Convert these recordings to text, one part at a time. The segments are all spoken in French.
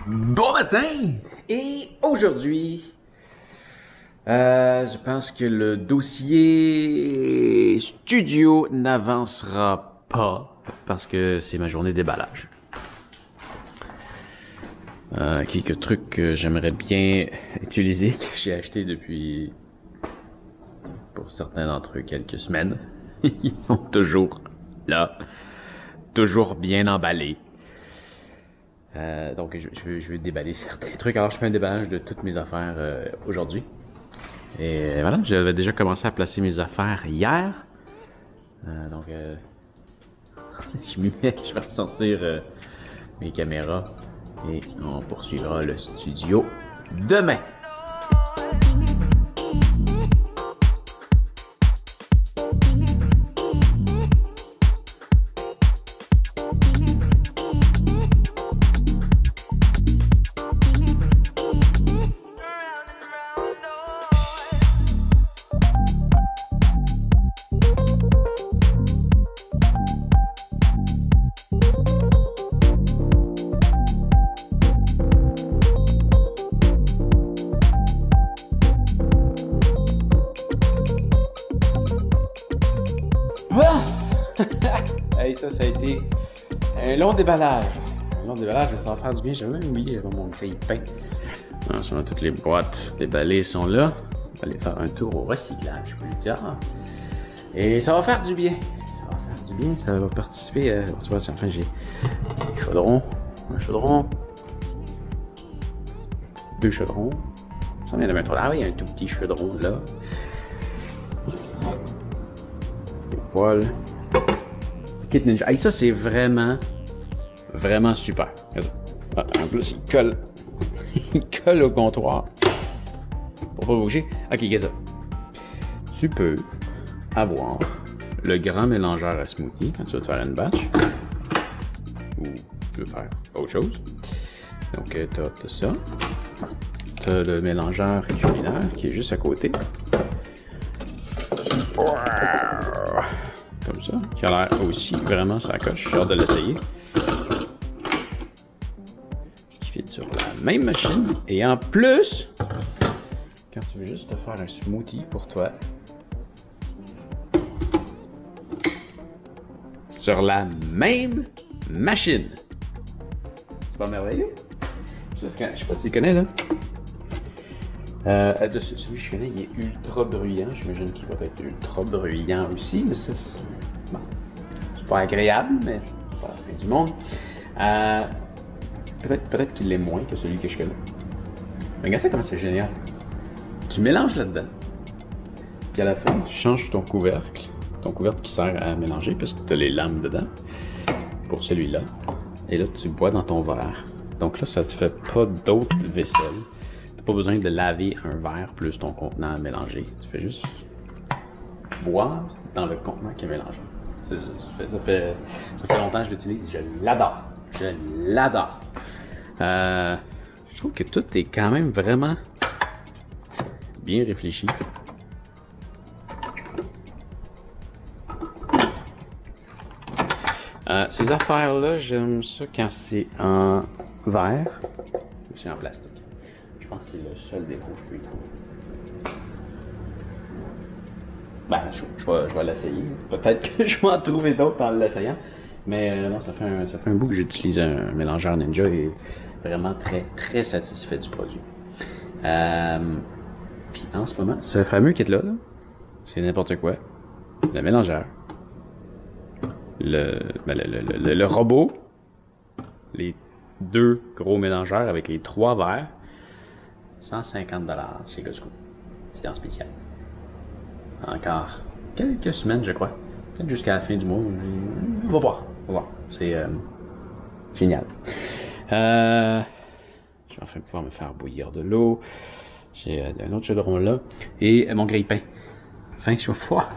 Bon matin! Et aujourd'hui, je pense que le dossier studio n'avancera pas parce que c'est ma journée de déballage. Quelques trucs que j'aimerais bien utiliser, que j'ai acheté depuis, pour certains d'entre eux, quelques semaines. Ils sont toujours là, toujours bien emballés. Donc je vais déballer certains trucs. Alors je fais un déballage de toutes mes affaires aujourd'hui. Et voilà, j'avais déjà commencé à placer mes affaires hier. Donc je m'y mets, je vais ressortir mes caméras et on poursuivra le studio demain. Hey, ça a été un long déballage. Un long déballage, mais ça va faire du bien. J'avais même oublié mon grille-pain. Toutes les boîtes déballées sont là. On va aller faire un tour au recyclage, plus tard. Et ça va faire du bien. Ça va faire du bien. Ça va participer. Tu vois, enfin, j'ai un chaudron. Deux chaudrons. Ça vient de mettre. Ah oui, un tout petit chaudron là. Des poêles. Kit Ninja. Hey, ça, c'est vraiment super. Ah, en plus, il colle. Il colle au comptoir. Pour pas bouger. Ok, qu'est-ce que ça? Tu peux avoir le grand mélangeur à smoothie quand tu vas te faire une batch. Ou tu veux faire autre chose. Donc, t'as ça. T'as le mélangeur culinaire qui est juste à côté. Comme ça, qui a l'air aussi vraiment ça coche. J'ai hâte de l'essayer. Qui fit sur la même machine. Et en plus, quand tu veux juste te faire un smoothie pour toi, sur la même machine. C'est pas merveilleux? Je sais pas si tu connais là. Celui que je connais, il est ultra bruyant. J'imagine qu'il va être ultra bruyant aussi, mais c'est bon, c'est pas agréable, mais c'est pas la fin du monde. Peut-être qu'il l'est moins que celui que je connais. Mais regarde ça comment c'est génial. Tu mélanges là-dedans, puis à la fin, tu changes ton couvercle qui sert à mélanger parce que tu as les lames dedans pour celui-là. Et là, tu bois dans ton verre. Donc là, ça te fait pas d'autre vaisselle. Pas besoin de laver un verre plus ton contenant à mélanger. Tu fais juste boire dans le contenant qui est mélangé. Ça fait longtemps que je l'utilise et je l'adore. Je l'adore. Je trouve que tout est quand même vraiment bien réfléchi. Ces affaires-là, j'aime ça quand c'est en verre ou c'est en plastique. Je pense que c'est le seul défaut que je peux y trouver. Ben, je vais l'essayer. Peut-être que je vais en trouver d'autres en l'essayant. Mais non, ça fait un bout que j'utilise un mélangeur Ninja et vraiment très satisfait du produit. Puis en ce moment, ce fameux kit-là, c'est n'importe quoi. Le mélangeur. Le robot. Les deux gros mélangeurs avec les trois verres. 150$ chez Costco. C'est en spécial. Encore quelques semaines, je crois. Peut-être jusqu'à la fin du mois. On va voir. C'est génial. Je vais enfin pouvoir me faire bouillir de l'eau. J'ai un autre chaudron là. Et mon grille-pain. Enfin, je vais pouvoir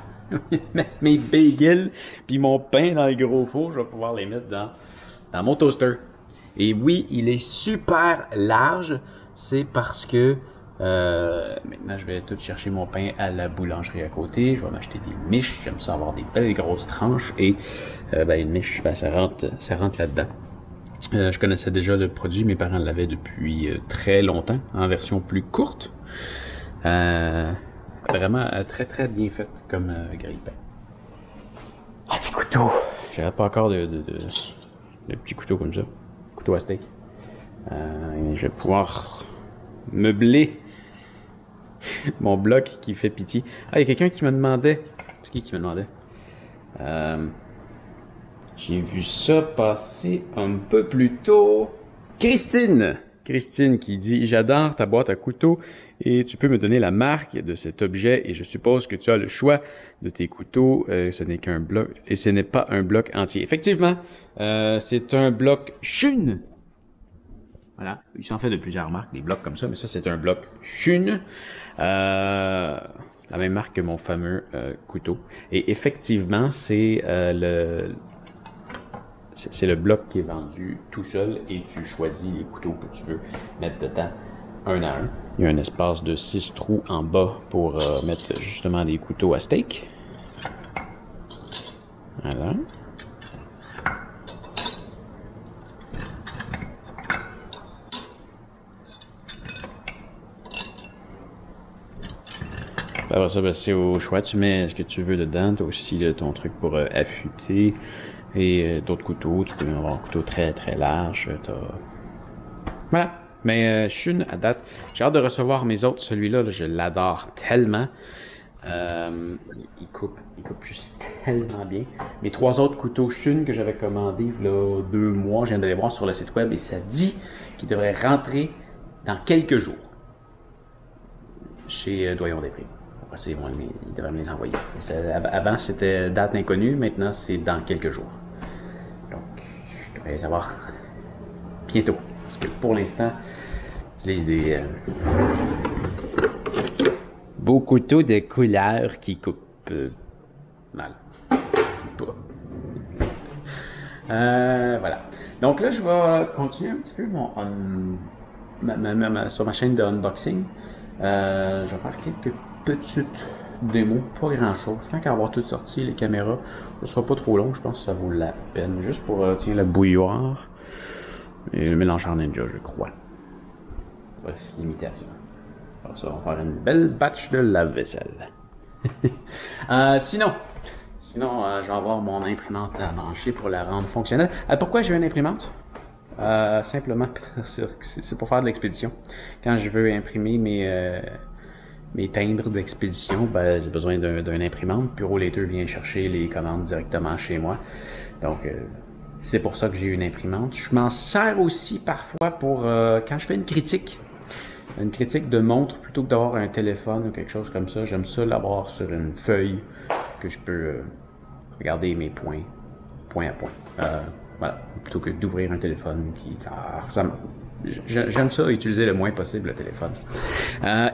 mettre mes bagels puis mon pain dans le gros four. Je vais pouvoir les mettre dans mon toaster. Et oui, il est super large. C'est parce que maintenant je vais tout chercher mon pain à la boulangerie à côté. Je vais m'acheter des miches. J'aime ça avoir des belles grosses tranches. Et une miche, ça rentre là-dedans. Je connaissais déjà le produit, mes parents l'avaient depuis très longtemps, en version plus courte. Vraiment très très bien fait comme grille-pain. Ah, des couteaux! J'avais pas encore de petits couteaux comme ça. Couteau à steak. Je vais pouvoir meubler mon bloc qui fait pitié. Ah, il y a quelqu'un qui me demandait. C'est qui me demandait? J'ai vu ça passer un peu plus tôt. Christine! Christine qui dit « J'adore ta boîte à couteaux et tu peux me donner la marque de cet objet et je suppose que tu as le choix de tes couteaux. Ce n'est qu'un bloc et ce n'est pas un bloc entier. » Effectivement, c'est un bloc Shun. Voilà, il s'en fait de plusieurs marques, des blocs comme ça, mais ça c'est un bloc Shun. La même marque que mon fameux couteau. Et effectivement, c'est le bloc qui est vendu tout seul et tu choisis les couteaux que tu veux mettre dedans un à un. Il y a un espace de 6 trous en bas pour mettre justement des couteaux à steak. Voilà. Après ça, c'est au choix. Tu mets ce que tu veux dedans. Tu as aussi là, ton truc pour affûter. Et d'autres couteaux. Tu peux avoir un couteau très très large. Voilà. Mais Shun, à date, j'ai hâte de recevoir mes autres. Celui-là, là, je l'adore tellement. Il coupe juste tellement bien. Mes 3 autres couteaux Shun que j'avais commandés il y a 2 mois, je viens d'aller voir sur le site web et ça dit qu'ils devraient rentrer dans quelques jours chez Doyon des Prix. Après ça, ils devraient me les envoyer. Avant, c'était date inconnue, maintenant, c'est dans quelques jours. Donc, je devrais les avoir bientôt. Parce que pour l'instant, j'utilise des beaux couteaux de couleur qui coupent mal. Voilà. Donc là, je vais continuer un petit peu sur ma chaîne de unboxing. Je vais faire quelques petites démos, pas grand chose. Tant qu'à avoir tout sorti, les caméras, ce sera pas trop long, je pense que ça vaut la peine. Juste pour la bouilloire et le mélangeant ninja, je crois. Voici l'imitation. Alors ça, on va faire une belle batch de lave-vaisselle. Sinon, je vais avoir mon imprimante à brancher pour la rendre fonctionnelle. Pourquoi j'ai une imprimante? Simplement, c'est pour faire de l'expédition. Quand je veux imprimer mes timbres d'expédition, j'ai besoin d'une imprimante. Purolator vient chercher les commandes directement chez moi. Donc, c'est pour ça que j'ai une imprimante. Je m'en sers aussi parfois pour quand je fais une critique de montre, plutôt que d'avoir un téléphone ou quelque chose comme ça. J'aime ça l'avoir sur une feuille que je peux regarder mes points, point à point. Voilà, plutôt que d'ouvrir un téléphone qui... j'aime ça, utiliser le moins possible le téléphone.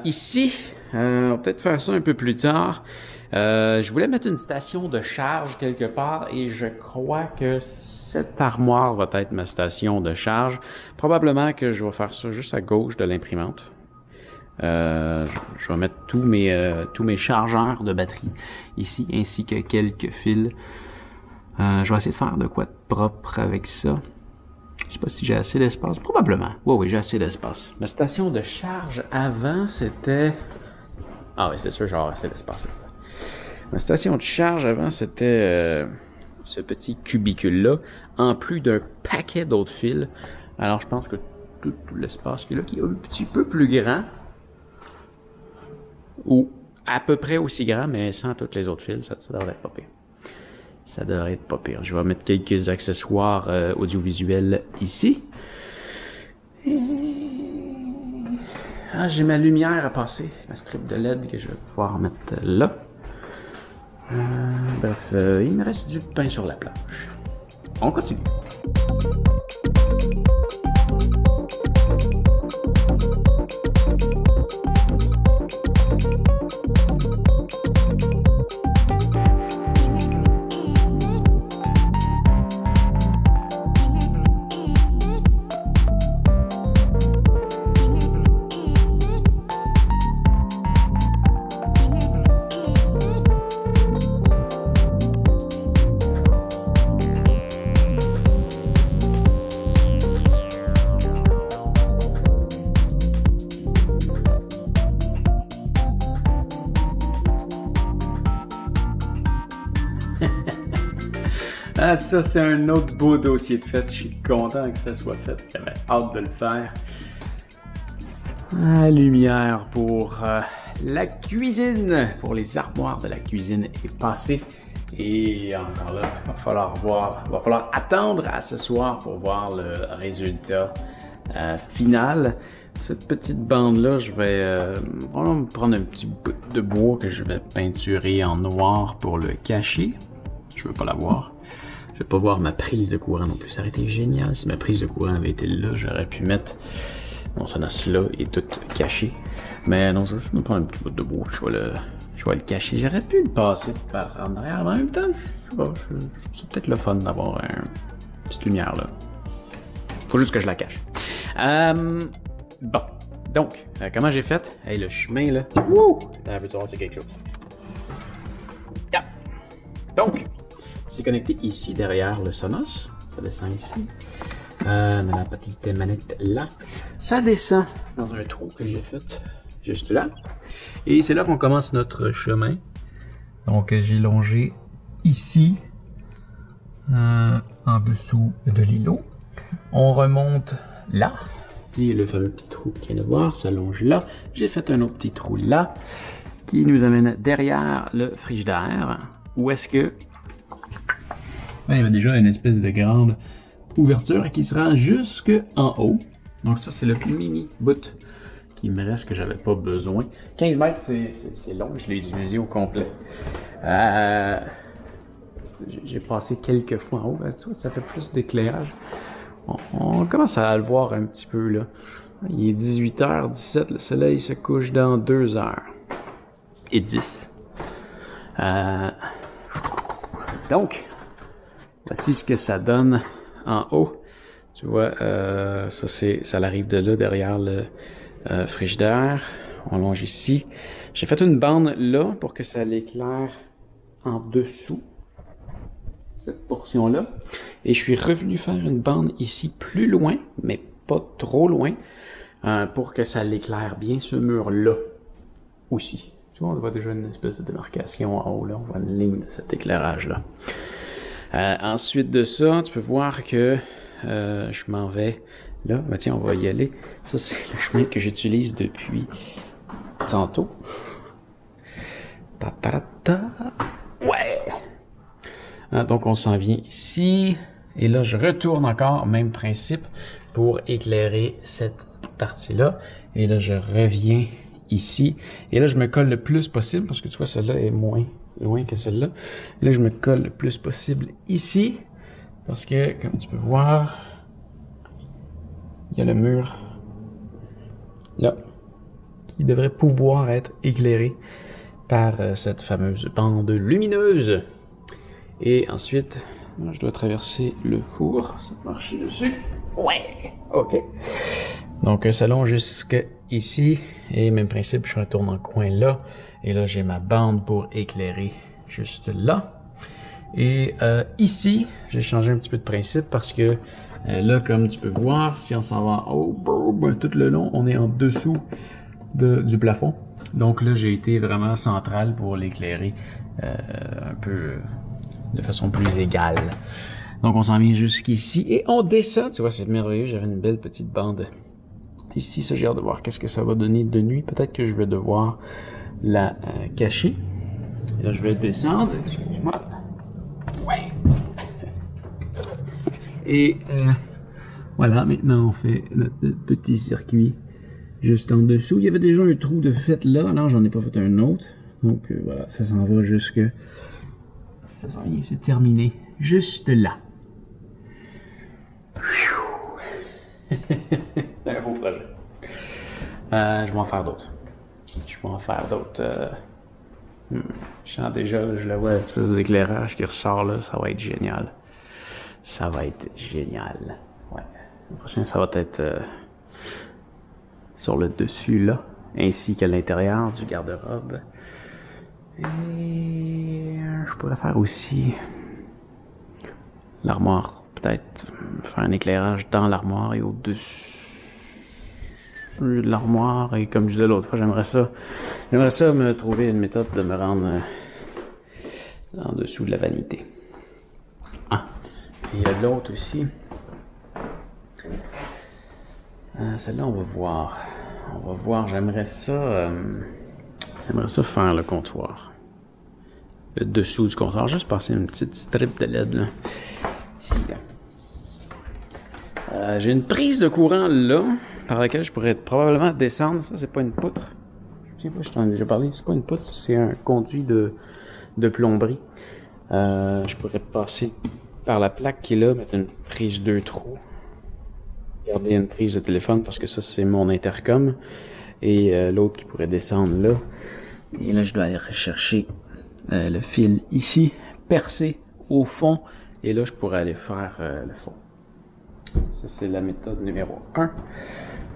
Ici, on va peut-être faire ça un peu plus tard. Je voulais mettre une station de charge quelque part et je crois que cette armoire va être ma station de charge. Probablement que je vais faire ça juste à gauche de l'imprimante. Je vais mettre tous mes chargeurs de batterie ici, ainsi que quelques fils. Je vais essayer de faire de quoi de propre avec ça. Je sais pas si j'ai assez d'espace. Probablement. Oui, j'ai assez d'espace. Ma station de charge avant, c'était... Ah oui, c'est sûr, j'aurai assez d'espace. Ma station de charge avant, c'était ce petit cubicule-là, en plus d'un paquet d'autres fils. Alors, je pense que tout l'espace qui est là, qui est un petit peu plus grand, ou à peu près aussi grand, mais sans tous les autres fils, ça devrait être pas pire. Ça devrait être pas pire. Je vais mettre quelques accessoires audiovisuels ici. Ah, j'ai ma lumière à passer, ma strip de LED que je vais pouvoir mettre là. Bref, il me reste du pain sur la plage. On continue. Ah, ça, c'est un autre beau dossier de fait. Je suis content que ça soit fait. J'avais hâte de le faire. La lumière pour la cuisine, pour les armoires de la cuisine est passée. Et encore là, il va falloir attendre à ce soir pour voir le résultat final. Cette petite bande-là, je vais vraiment prendre un petit bout de bois que je vais peinturer en noir pour le cacher. Je veux pas la voir. Je vais pas voir ma prise de courant non plus. Ça aurait été génial si ma prise de courant avait été là. J'aurais pu mettre mon Sonos là et tout caché. Mais non, je vais juste me prendre un petit bout de bois. Je vais le cacher. J'aurais pu le passer par en arrière. Mais en même temps, je trouve peut-être le fun d'avoir une petite lumière là. Faut juste que je la cache. Bon, donc, comment j'ai fait? Hey, le chemin là. Wouh! Attends, veux-tu voir, c'est quelque chose. Yeah. Donc, c'est connecté ici derrière le Sonos. Ça descend ici. La petite manette là. Ça descend dans un trou que j'ai fait juste là. Et c'est là qu'on commence notre chemin. Donc, j'ai longé ici, en dessous de l'îlot. On remonte là. Et le fameux petit trou qui vient de voir s'allonge là. J'ai fait un autre petit trou là qui nous amène derrière le frigidaire. Où est-ce que il y avait déjà une espèce de grande ouverture qui se rend jusque en haut. Donc ça, c'est le mini bout qui me reste que j'avais pas besoin. 15 mètres, c'est long, je l'ai utilisé au complet. J'ai passé quelques fois en haut. Ça fait plus d'éclairage. On commence à le voir un petit peu là. Il est 18h17, le soleil se couche dans 2h10. Donc, voici ce que ça donne en haut. Tu vois, ça arrive de là derrière le frigidaire. On longe ici. J'ai fait une bande là pour que ça l'éclaire en dessous. Cette portion-là. Et je suis revenu faire une bande ici plus loin, mais pas trop loin, pour que ça l'éclaire bien ce mur-là aussi. Tu vois, on voit déjà une espèce de démarcation en haut, là. On voit une ligne de cet éclairage-là. Ensuite de ça, tu peux voir que je m'en vais là. Ben tiens, on va y aller. Ça, c'est le chemin que j'utilise depuis tantôt. Ouais! Donc, on s'en vient ici. Et là, je retourne encore, même principe, pour éclairer cette partie-là. Et là, je reviens ici. Et là, je me colle le plus possible, parce que tu vois, celle-là est moins loin que celle-là. Là, je me colle le plus possible ici. Parce que, comme tu peux voir, il y a le mur là, qui devrait pouvoir être éclairé par cette fameuse bande lumineuse. Et ensuite, je dois traverser le four, ça marche dessus. Ouais, ok. Donc ça longe jusque ici, et même principe, je retourne en coin là, et là j'ai ma bande pour éclairer juste là. Et ici, j'ai changé un petit peu de principe parce que là, comme tu peux voir, si on s'en va en haut, tout le long, on est en dessous du plafond. Donc là, j'ai été vraiment central pour l'éclairer un peu de façon plus égale. Donc on s'en vient jusqu'ici et on descend. Tu vois, c'est merveilleux. J'avais une belle petite bande ici. Ça, j'ai hâte de voir qu'est-ce que ça va donner de nuit. Peut-être que je vais devoir la cacher. Et là, je vais descendre. Excuse-moi. Ouais. Et voilà, maintenant on fait notre petit circuit juste en dessous. Il y avait déjà un trou de fait là, alors j'en ai pas fait un autre. Donc voilà, ça s'en va jusque... Ça s'en vient, c'est terminé. Juste là. C'est un beau projet. Je vais en faire d'autres. Je sens déjà, je le vois, une espèce d'éclairage qui ressort là. Ça va être génial. Ça va être génial. Ouais. Le prochain, ça va être sur le dessus là, ainsi qu'à l'intérieur du garde-robe. Et je pourrais faire aussi l'armoire, peut-être faire un éclairage dans l'armoire et au-dessus de l'armoire. Et comme je disais l'autre fois, j'aimerais ça me trouver une méthode de me rendre en dessous de la vanité. Ah. Il y a l'autre aussi. Celle-là, on va voir. On va voir, j'aimerais ça faire le comptoir. Le dessous du comptoir. Juste passer une petite strip de LED là. Ici, là. J'ai une prise de courant là, par laquelle je pourrais probablement descendre. Ça, c'est pas une poutre. Je sais pas, je t'en ai déjà parlé. C'est pas une poutre, c'est un conduit de plomberie. Je pourrais passer par la plaque qui est là, mettre une prise 2 trous. Garder une prise de téléphone parce que ça, c'est mon intercom. Et l'autre qui pourrait descendre là. Et là, je dois aller rechercher le fil ici, percé au fond. Et là, je pourrais aller faire le fond. Ça, c'est la méthode numéro 1.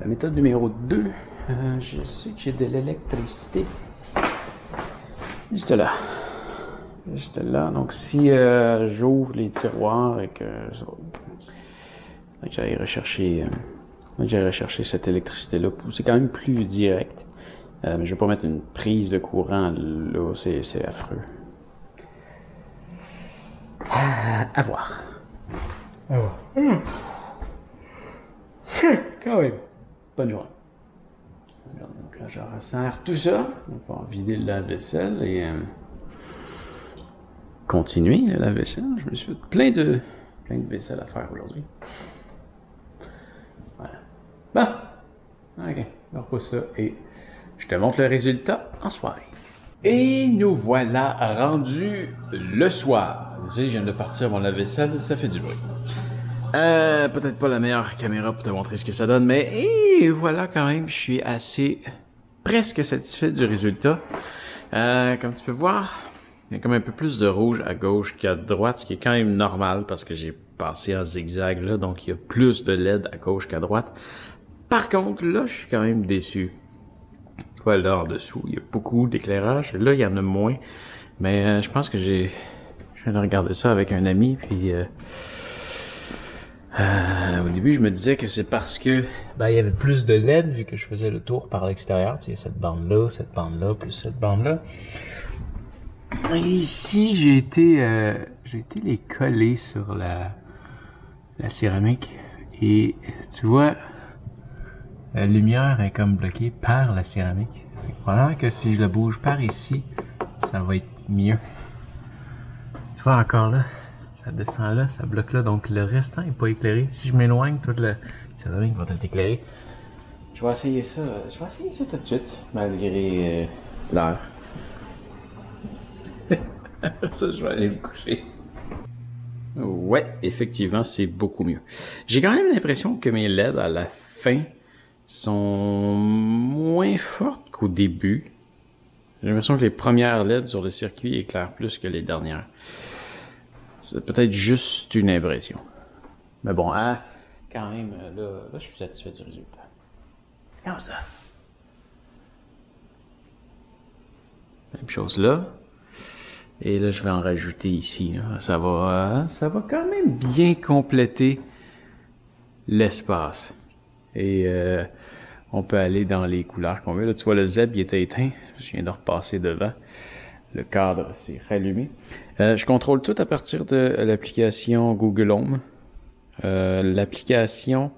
La méthode numéro 2, je sais que j'ai de l'électricité. Juste là. Juste là. Donc, si j'ouvre les tiroirs et que j'aille rechercher, cette électricité-là, c'est quand même plus direct. Mais je vais pas mettre une prise de courant là, c'est affreux. À voir. À voir. Quand même. Bonne journée. Donc là, je resserre tout ça. On va vider le lave-vaisselle et continuer le lave-vaisselle. Je me suis fait plein de vaisselle à faire aujourd'hui. Voilà. Bon. Ok. On repose ça et je te montre le résultat en soirée. Et nous voilà rendus le soir. Désolé, je viens de partir mon lave-vaisselle, ça fait du bruit. Peut-être pas la meilleure caméra pour te montrer ce que ça donne, mais voilà quand même, je suis presque satisfait du résultat. Comme tu peux voir, il y a comme un peu plus de rouge à gauche qu'à droite, ce qui est quand même normal parce que j'ai passé en zigzag là, donc il y a plus de LED à gauche qu'à droite. Par contre, là, je suis quand même déçu. Tu vois, là en dessous, il y a beaucoup d'éclairage. Là, il y en a moins, mais je pense que je viens de regarder ça avec un ami, puis au début, je me disais que c'est parce que il y avait plus de LED vu que je faisais le tour par l'extérieur. Tu sais, cette bande-là, plus cette bande-là. Et ici, j'ai été les coller sur la céramique. Et tu vois, la lumière est comme bloquée par la céramique. Voilà que si je le bouge par ici, ça va être mieux. Tu vois encore là? Ça descend là, ça bloque là, donc le restant n'est pas éclairé. Si je m'éloigne, toute la céramique va être éclairée. Je vais essayer ça tout de suite, malgré l'heure. Ça, je vais aller me coucher. Ouais, effectivement, c'est beaucoup mieux. J'ai quand même l'impression que mes LED à la fin sont moins fortes qu'au début. J'ai l'impression que les premières LED sur le circuit éclairent plus que les dernières. C'est peut-être juste une impression. Mais bon, quand même, là, je suis satisfait du résultat. Comme ça. Même chose là. Et là, je vais en rajouter ici. Là. Ça va quand même bien compléter l'espace. Et on peut aller dans les couleurs qu'on veut. Là, tu vois, le Z, il était éteint. Je viens de repasser devant. Le cadre s'est rallumé. Je contrôle tout à partir de l'application Google Home. L'application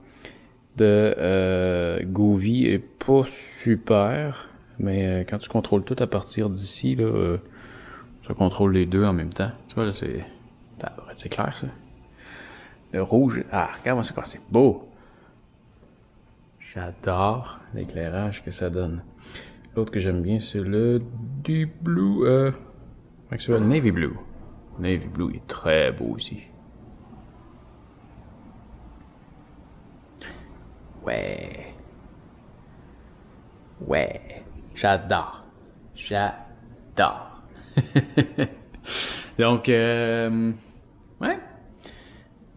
de Govee est pas super, mais quand tu contrôles tout à partir d'ici, là, ça contrôle les deux en même temps. Tu vois, là, c'est clair, ça. Le rouge, regarde-moi ça, c'est beau. J'adore l'éclairage que ça donne. L'autre que j'aime bien, c'est le Deep Blue, c'est le Navy Blue. Navy Blue est très beau aussi. Ouais. J'adore. Donc, ouais.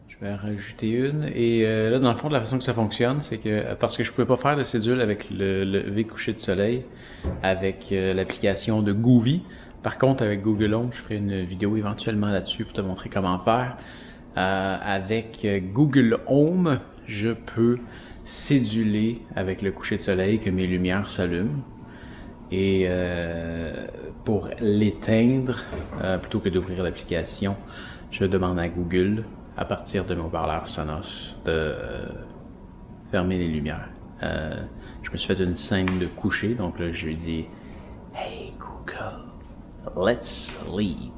Je vais en rajouter une. Et là, dans le fond, de la façon que ça fonctionne, c'est que parce que je pouvais pas faire de cédule avec le lever coucher de soleil, avec l'application de Govee. Par contre, avec Google Home, je ferai une vidéo éventuellement là-dessus pour te montrer comment faire. Avec Google Home, je peux céduler avec le coucher de soleil que mes lumières s'allument. Et pour l'éteindre, plutôt que d'ouvrir l'application, je demande à Google à partir de mon haut-parleur Sonos, de fermer les lumières. Je me suis fait une scène de coucher, donc là, je lui dis « Hey Google, let's sleep ».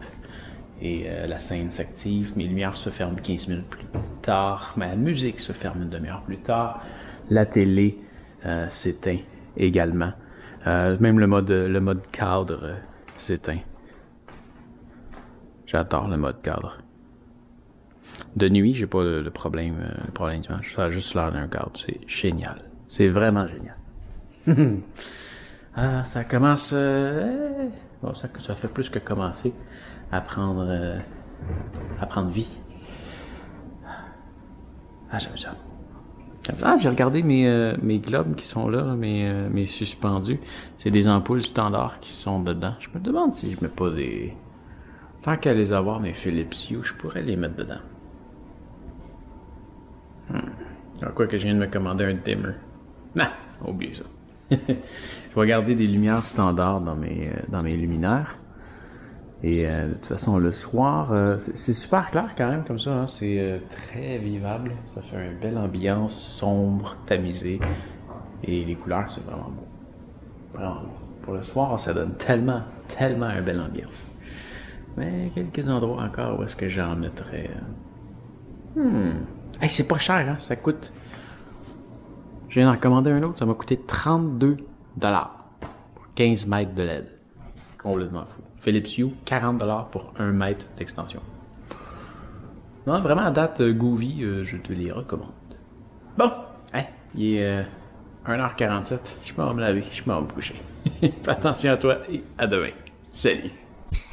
Et la scène s'active, mes lumières se ferment 15 minutes plus tard, ma musique se ferme une demi-heure plus tard, la télé s'éteint également, même le mode cadre s'éteint. J'adore le mode cadre. De nuit, j'ai pas le problème dimanche, ça a juste l'air d'un cadre, c'est génial, c'est vraiment génial. Ah, ça commence, bon, ça fait plus que commencer à prendre vie. Ah, j'aime ça. Ah, j'ai regardé mes globes qui sont là, mes suspendus. C'est des ampoules standards qui sont dedans. Je me demande si je mets pas des... Tant qu'à les avoir, mes Philips Hue, je pourrais les mettre dedans. Quoi que je viens de me commander un dimmer. Non, oublie ça. Je vais garder des lumières standards dans mes luminaires. Et de toute façon, le soir, c'est super clair quand même comme ça. Hein? C'est très vivable. Ça fait une belle ambiance sombre, tamisée. Et les couleurs, c'est vraiment beau. Vraiment beau. Pour le soir, ça donne tellement une belle ambiance. Mais quelques endroits encore où est-ce que j'en mettrais... Hey, c'est pas cher, hein? Ça coûte... Je viens d'en commander un autre, ça m'a coûté 32$ pour 15 mètres de LED. C'est complètement fou. Philips Hue, 40$ pour 1 mètre d'extension. Non, vraiment, à date, Goovy, je te les recommande. Bon, hein, il est 1h47. Je m'en vais me laver, je m'en vais me coucher. Fais attention à toi et à demain. Salut!